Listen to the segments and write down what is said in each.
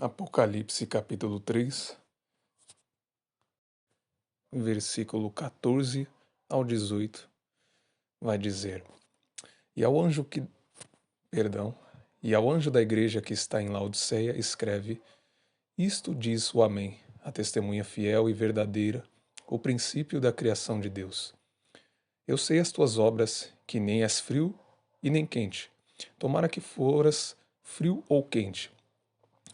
Apocalipse capítulo 3, versículo 14 ao 18, vai dizer: E ao anjo que, perdão, e ao anjo da igreja que está em Laodiceia escreve: Isto diz o Amém, a testemunha fiel e verdadeira, o princípio da criação de Deus. Eu sei as tuas obras, que nem és frio e nem quente. Tomara que foras frio ou quente.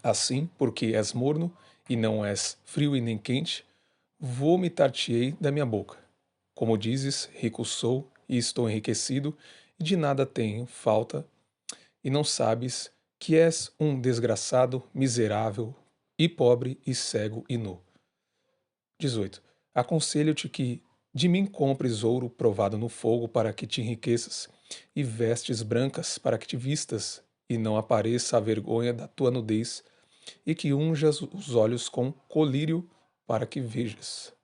Assim, porque és morno e não és frio e nem quente, vomitar-te-ei da minha boca. Como dizes, rico sou e estou enriquecido, e de nada tenho falta, e não sabes que és um desgraçado, miserável, e pobre, e cego e nu. 18. Aconselho-te que de mim compres ouro provado no fogo para que te enriqueças, e vestes brancas para que te vistas, e não apareça a vergonha da tua nudez, e que unjas os olhos com colírio para que vejas.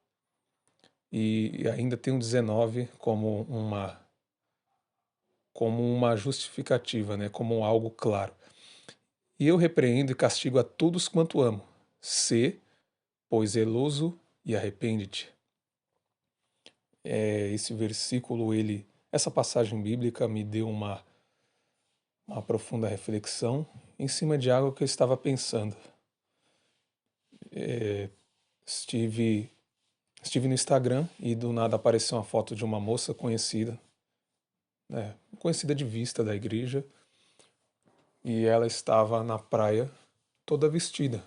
E ainda tem um 19 como uma justificativa, né? Como algo claro. E eu repreendo e castigo a todos quanto amo. Sê, pois, zeloso e arrepende-te. Esse versículo, essa passagem bíblica me deu uma profunda reflexão em cima de algo que eu estava pensando. Estive, estive no Instagram e do nada apareceu uma foto de uma moça conhecida, né, conhecida de vista da igreja, e ela estava na praia toda vestida,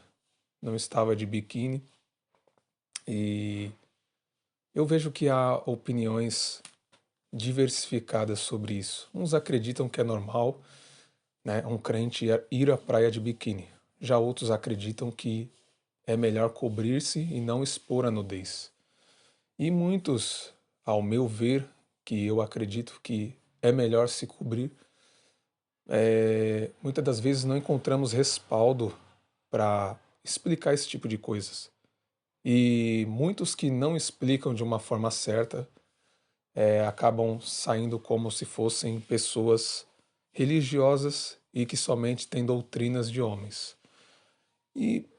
não estava de biquíni. E eu vejo que há opiniões diversificadas sobre isso. Uns acreditam que é normal, né, um crente ir à praia de biquíni. Já outros acreditam que é melhor cobrir-se e não expor a nudez. E muitos, ao meu ver, que eu acredito que é melhor se cobrir, muitas das vezes não encontramos respaldo para explicar esse tipo de coisas. E muitos que não explicam de uma forma certa acabam saindo como se fossem pessoas religiosas e que somente têm doutrinas de homens. E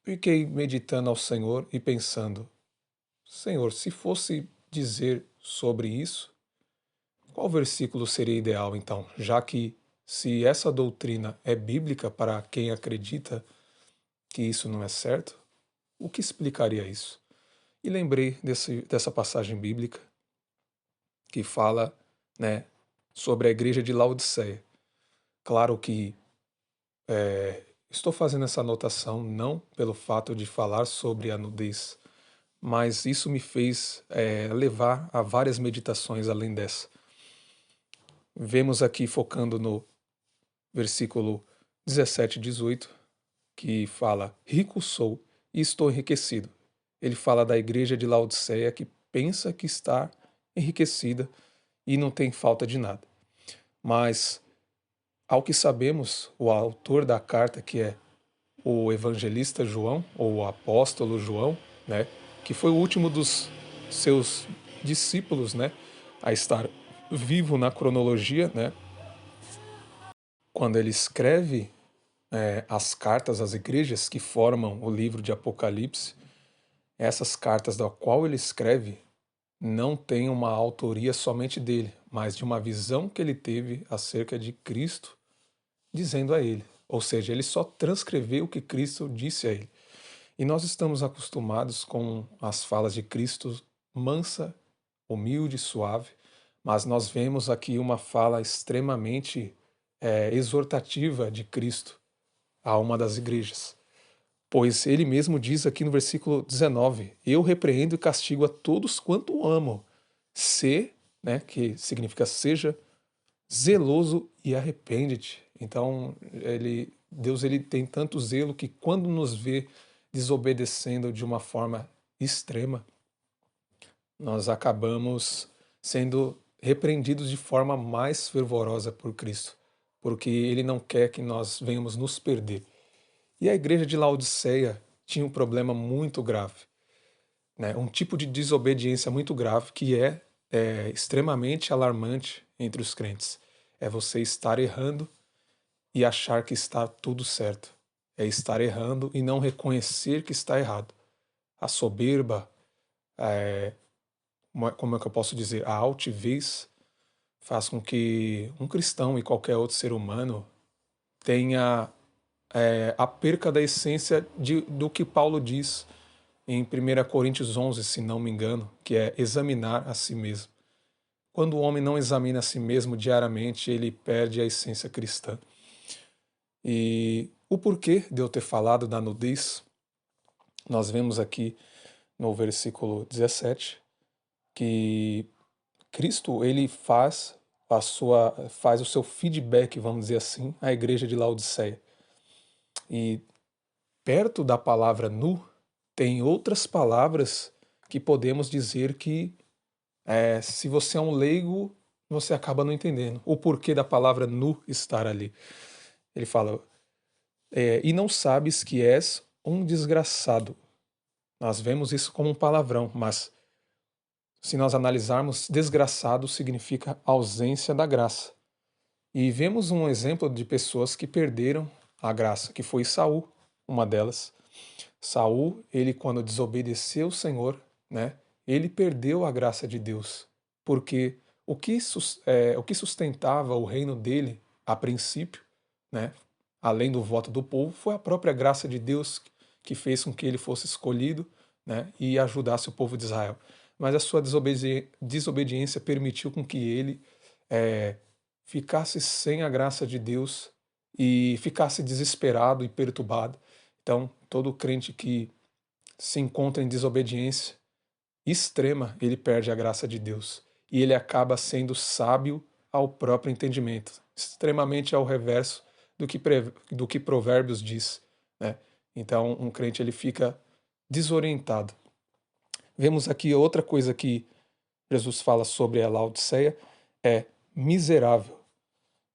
fiquei meditando ao Senhor e pensando: Senhor, se fosse dizer sobre isso, qual versículo seria ideal então? Já que se essa doutrina é bíblica para quem acredita que isso não é certo, o que explicaria isso? E lembrei dessa passagem bíblica que fala, né, sobre a igreja de Laodiceia. Claro que estou fazendo essa anotação não pelo fato de falar sobre a nudez, mas isso me fez levar a várias meditações além dessa. Vemos aqui focando no versículo 17 e 18, que fala: Rico sou e estou enriquecido. Ele fala da igreja de Laodiceia que pensa que está enriquecida e não tem falta de nada. Mas, ao que sabemos, o autor da carta, que é o evangelista João, ou o apóstolo João, né, que foi o último dos seus discípulos, né, a estar vivo na cronologia, né, quando ele escreve as cartas às igrejas que formam o livro de Apocalipse. Essas cartas da qual ele escreve não têm uma autoria somente dele, mas de uma visão que ele teve acerca de Cristo, dizendo a ele. Ou seja, ele só transcreveu o que Cristo disse a ele. E nós estamos acostumados com as falas de Cristo mansa, humilde, suave, mas nós vemos aqui uma fala extremamente exortativa de Cristo a uma das igrejas. Pois ele mesmo diz aqui no versículo 19: Eu repreendo e castigo a todos quanto amo. Se, né, que significa seja, zeloso e arrepende-te. Então, Deus ele tem tanto zelo que quando nos vê desobedecendo de uma forma extrema, nós acabamos sendo repreendidos de forma mais fervorosa por Cristo, porque ele não quer que nós venhamos nos perder. E a igreja de Laodiceia tinha um problema muito grave, né? Um tipo de desobediência muito grave que é extremamente alarmante entre os crentes. É você estar errando e achar que está tudo certo. é estar errando e não reconhecer que está errado. A soberba, é, como é que eu posso dizer? A altivez faz com que um cristão e qualquer outro ser humano tenha a perca da essência do que Paulo diz em 1 Coríntios 11, se não me engano, que é examinar a si mesmo. Quando o homem não examina a si mesmo diariamente, ele perde a essência cristã. E o porquê de eu ter falado da nudez, nós vemos aqui no versículo 17, que Cristo ele faz o seu feedback, vamos dizer assim, à igreja de Laodiceia. E perto da palavra nu, tem outras palavras que podemos dizer que, se você é um leigo, você acaba não entendendo o porquê da palavra nu estar ali. Ele fala, e não sabes que és um desgraçado. Nós vemos isso como um palavrão, mas se nós analisarmos, desgraçado significa ausência da graça. E vemos um exemplo de pessoas que perderam a graça, que foi Saul, uma delas. Saul, ele quando desobedeceu o Senhor, né, ele perdeu a graça de Deus, porque o que sustentava o reino dele a princípio, né, além do voto do povo, foi a própria graça de Deus que fez com que ele fosse escolhido, né, e ajudasse o povo de Israel. Mas a sua desobediência permitiu com que ele ficasse sem a graça de Deus e ficasse desesperado e perturbado. Então, todo crente que se encontra em desobediência extrema, ele perde a graça de Deus. E ele acaba sendo sábio ao próprio entendimento, extremamente ao reverso do que Provérbios diz, né? Então, um crente ele fica desorientado. Vemos aqui outra coisa que Jesus fala sobre a Laodiceia, é miserável.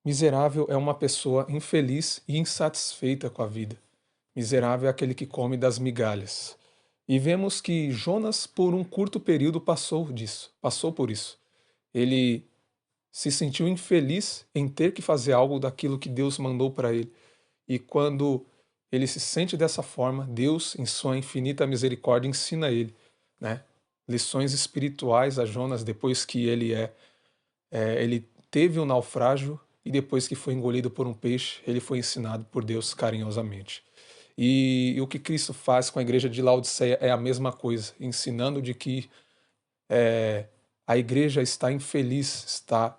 Miserável é uma pessoa infeliz e insatisfeita com a vida. Miserável é aquele que come das migalhas. E vemos que Jonas, por um curto período, passou por isso. Ele se sentiu infeliz em ter que fazer algo daquilo que Deus mandou para ele. E quando ele se sente dessa forma, Deus, em sua infinita misericórdia, ensina ele, né, lições espirituais a Jonas depois que ele teve um naufrágio e depois que foi engolido por um peixe, ele foi ensinado por Deus carinhosamente. E o que Cristo faz com a igreja de Laodiceia é a mesma coisa, ensinando de que a igreja está infeliz, está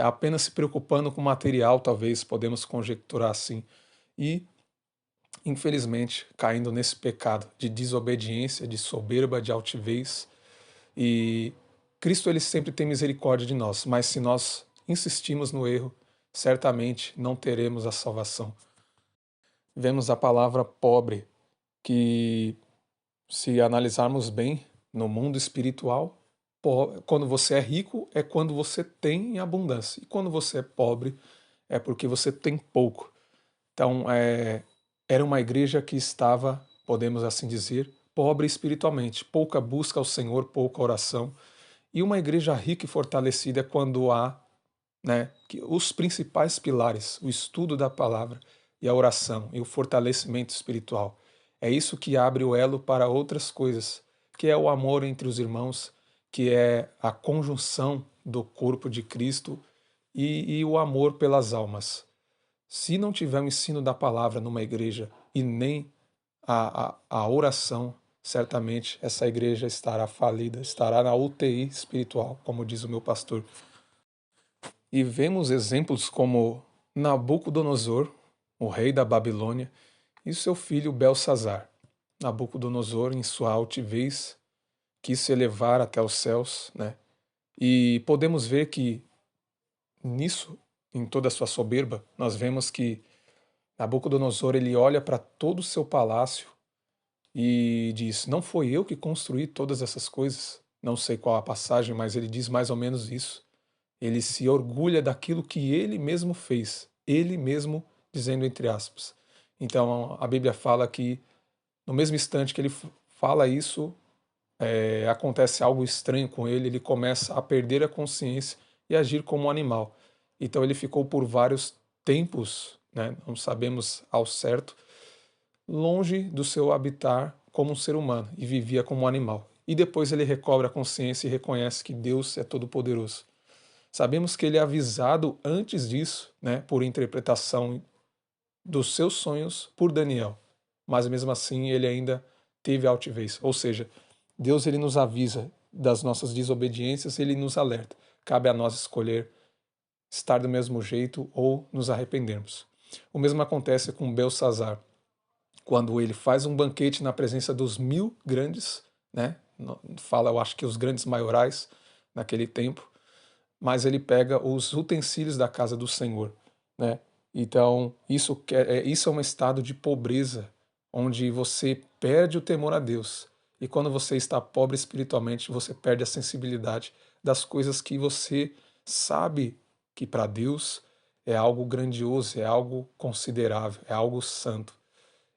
apenas se preocupando com o material, talvez, podemos conjecturar assim, e, infelizmente, caindo nesse pecado de desobediência, de soberba, de altivez. E Cristo ele sempre tem misericórdia de nós, mas se nós insistimos no erro, certamente não teremos a salvação. Vemos a palavra pobre, que se analisarmos bem no mundo espiritual, quando você é rico é quando você tem em abundância, e quando você é pobre é porque você tem pouco. Então, era uma igreja que estava, podemos assim dizer, pobre espiritualmente, pouca busca ao Senhor, pouca oração. E uma igreja rica e fortalecida é quando há, né, que os principais pilares, o estudo da palavra e a oração e o fortalecimento espiritual. É isso que abre o elo para outras coisas, que é o amor entre os irmãos, que é a conjunção do corpo de Cristo e o amor pelas almas. Se não tiver o ensino da palavra numa igreja e nem a oração, certamente essa igreja estará falida, estará na UTI espiritual, como diz o meu pastor. E vemos exemplos como Nabucodonosor, o rei da Babilônia, e seu filho Belsazar. Nabucodonosor, em sua altivez, quis se elevar até os céus, né? E podemos ver que nisso, em toda a sua soberba, nós vemos que Nabucodonosor ele olha para todo o seu palácio e diz: Não foi eu que construí todas essas coisas. Não sei qual a passagem, mas ele diz mais ou menos isso. Ele se orgulha daquilo que ele mesmo fez, ele mesmo dizendo entre aspas. Então a Bíblia fala que no mesmo instante que ele fala isso, acontece algo estranho com ele, ele começa a perder a consciência e agir como um animal. Então ele ficou por vários tempos, né, não sabemos ao certo, longe do seu habitar como um ser humano e vivia como um animal. E depois ele recobra a consciência e reconhece que Deus é todo-poderoso. Sabemos que ele é avisado antes disso, né, por interpretação dos seus sonhos por Daniel, mas mesmo assim ele ainda teve altivez. Ou seja, Deus ele nos avisa das nossas desobediências, ele nos alerta. Cabe a nós escolher estar do mesmo jeito ou nos arrependermos. O mesmo acontece com Belsazar, quando ele faz um banquete na presença dos 1000 grandes, né? Fala, eu acho que os grandes maiorais naquele tempo, mas ele pega os utensílios da casa do Senhor, né? Então, isso é um estado de pobreza, onde você perde o temor a Deus. E quando você está pobre espiritualmente, você perde a sensibilidade das coisas que você sabe que para Deus é algo grandioso, é algo considerável, é algo santo.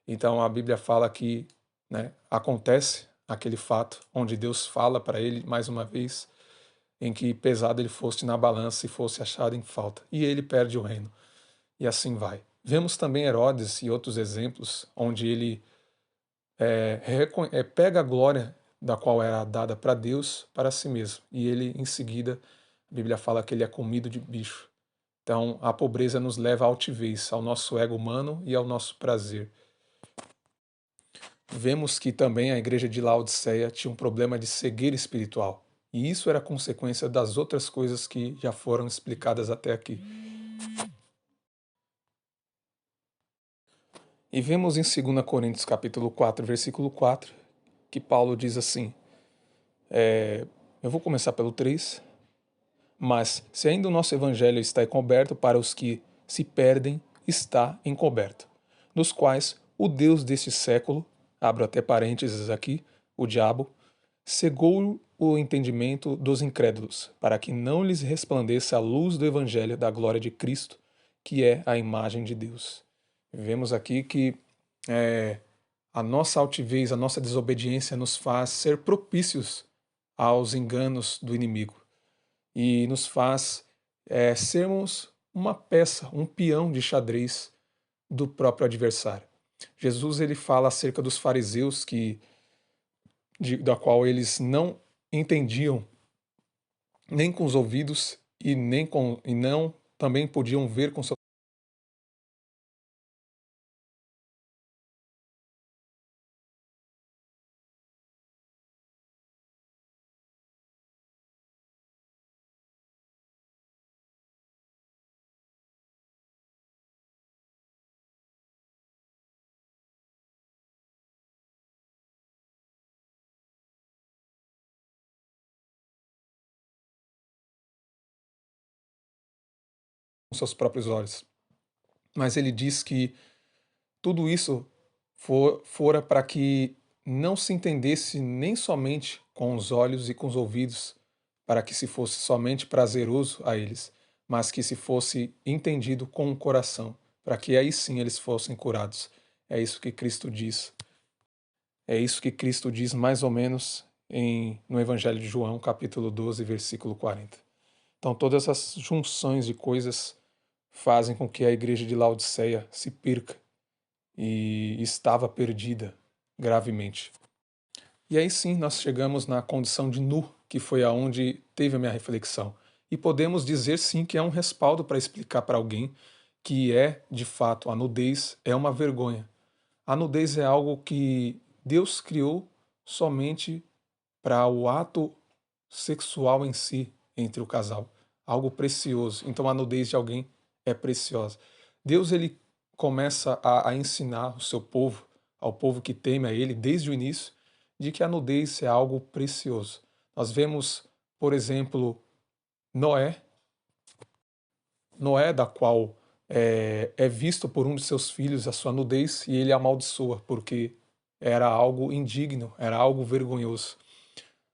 Então a Bíblia fala que, né, acontece aquele fato onde Deus fala para ele mais uma vez em que pesado ele fosse na balança e fosse achado em falta, e ele perde o reino. E assim vai. Vemos também Herodes e outros exemplos onde ele pega a glória da qual era dada para Deus para si mesmo, e ele em seguida, a Bíblia fala que ele é comido de bicho. Então a pobreza nos leva à altivez, ao nosso ego humano e ao nosso prazer. Vemos que também a igreja de Laodiceia tinha um problema de cegueira espiritual. E isso era consequência das outras coisas que já foram explicadas até aqui. E vemos em 2 Coríntios capítulo 4, versículo 4, que Paulo diz assim, eu vou começar pelo 3, mas se ainda o nosso evangelho está encoberto para os que se perdem, está encoberto, nos quais o Deus deste século, abro até parênteses aqui, o diabo, cegou o entendimento dos incrédulos, para que não lhes resplandeça a luz do evangelho da glória de Cristo, que é a imagem de Deus. Vemos aqui que a nossa altivez, a nossa desobediência nos faz ser propícios aos enganos do inimigo e nos faz sermos uma peça, um peão de xadrez do próprio adversário. Jesus ele fala acerca dos fariseus da qual eles não entendiam nem com os ouvidos e não também podiam ver com seus próprios olhos. Mas ele diz que tudo isso fora para que não se entendesse nem somente com os olhos e com os ouvidos, para que se fosse somente prazeroso a eles, mas que se fosse entendido com o coração, para que aí sim eles fossem curados. É isso que Cristo diz. É isso que Cristo diz mais ou menos no Evangelho de João, capítulo 12, versículo 40. Então todas essas junções de coisas fazem com que a igreja de Laodiceia se perca e estava perdida gravemente. E aí sim nós chegamos na condição de nu, que foi aonde teve a minha reflexão. E podemos dizer sim que é um respaldo para explicar para alguém que de fato, a nudez é uma vergonha. A nudez é algo que Deus criou somente para o ato sexual em si, entre o casal. Algo precioso. Então a nudez de alguém é preciosa. Deus ele começa a ensinar o seu povo, ao povo que teme a ele, desde o início, de que a nudez é algo precioso. Nós vemos, por exemplo, Noé, Noé, da qual é visto por um de seus filhos a sua nudez e ele amaldiçoa, porque era algo indigno, era algo vergonhoso.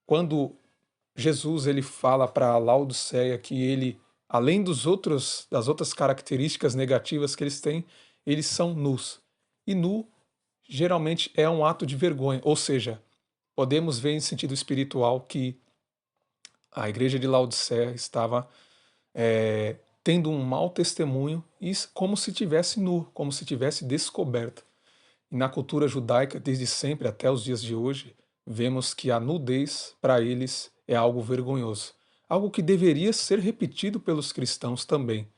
Quando Jesus ele fala para Laodiceia que ele, além das outras características negativas que eles têm, eles são nus. E nu geralmente é um ato de vergonha, ou seja, podemos ver em sentido espiritual que a igreja de Laodiceia estava tendo um mau testemunho e como se tivesse nu, como se tivesse descoberto. E na cultura judaica, desde sempre até os dias de hoje, vemos que a nudez para eles é algo vergonhoso, algo que deveria ser repetido pelos cristãos também.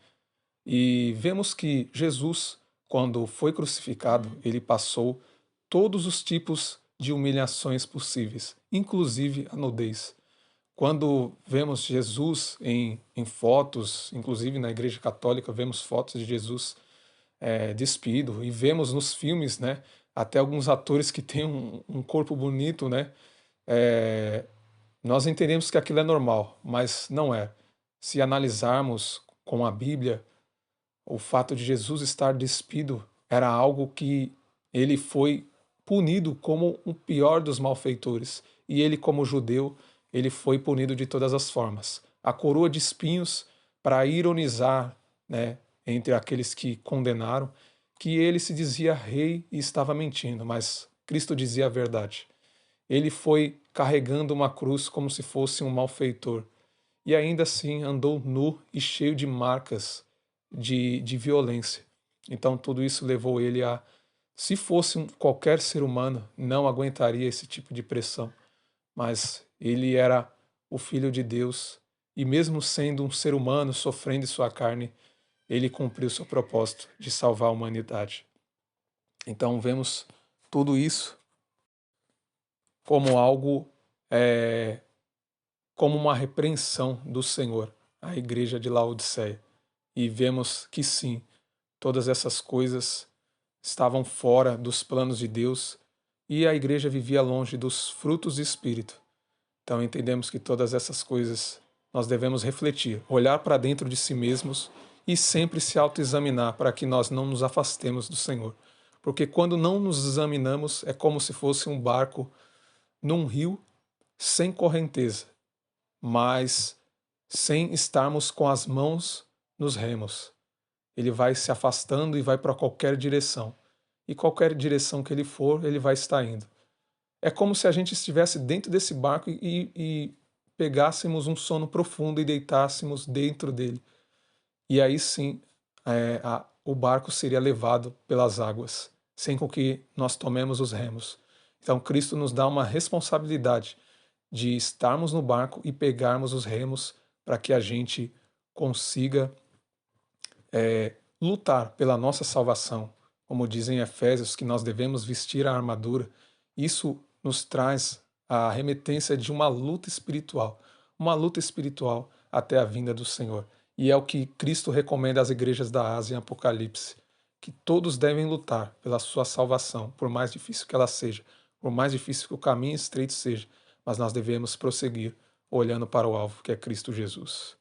E vemos que Jesus, quando foi crucificado, ele passou todos os tipos de humilhações possíveis, inclusive a nudez. Quando vemos Jesus em fotos, inclusive na Igreja Católica, vemos fotos de Jesus despido, e vemos nos filmes, né, até alguns atores que têm um corpo bonito, né, é, nós entendemos que aquilo é normal, mas não é. Se analisarmos com a Bíblia, o fato de Jesus estar despido era algo que ele foi punido como o pior dos malfeitores. E ele, como judeu, ele foi punido de todas as formas. A coroa de espinhos para ironizar, né, entre aqueles que condenaram, que ele se dizia rei e estava mentindo, mas Cristo dizia a verdade. Ele foi carregando uma cruz como se fosse um malfeitor e ainda assim andou nu e cheio de marcas de violência. Então tudo isso levou ele a, se fosse qualquer ser humano, não aguentaria esse tipo de pressão, mas ele era o Filho de Deus e mesmo sendo um ser humano sofrendo em sua carne, ele cumpriu seu propósito de salvar a humanidade. Então vemos tudo isso como algo, é, como uma repreensão do Senhor à igreja de Laodiceia. E vemos que sim, todas essas coisas estavam fora dos planos de Deus e a igreja vivia longe dos frutos do Espírito. Então entendemos que todas essas coisas nós devemos refletir, olhar para dentro de si mesmos e sempre se autoexaminar para que nós não nos afastemos do Senhor. Porque quando não nos examinamos é como se fosse um barco num rio sem correnteza, mas sem estarmos com as mãos nos remos. Ele vai se afastando e vai para qualquer direção. E qualquer direção que ele for, ele vai estar indo. É como se a gente estivesse dentro desse barco e pegássemos um sono profundo e deitássemos dentro dele. E aí sim, o barco seria levado pelas águas, sem com que nós tomemos os remos. Então Cristo nos dá uma responsabilidade de estarmos no barco e pegarmos os remos para que a gente consiga lutar pela nossa salvação. Como dizem em Efésios, que nós devemos vestir a armadura. Isso nos traz a remetência de uma luta espiritual até a vinda do Senhor. E é o que Cristo recomenda às igrejas da Ásia em Apocalipse, que todos devem lutar pela sua salvação, por mais difícil que ela seja, por mais difícil que o caminho estreito seja, mas nós devemos prosseguir olhando para o alvo, que é Cristo Jesus.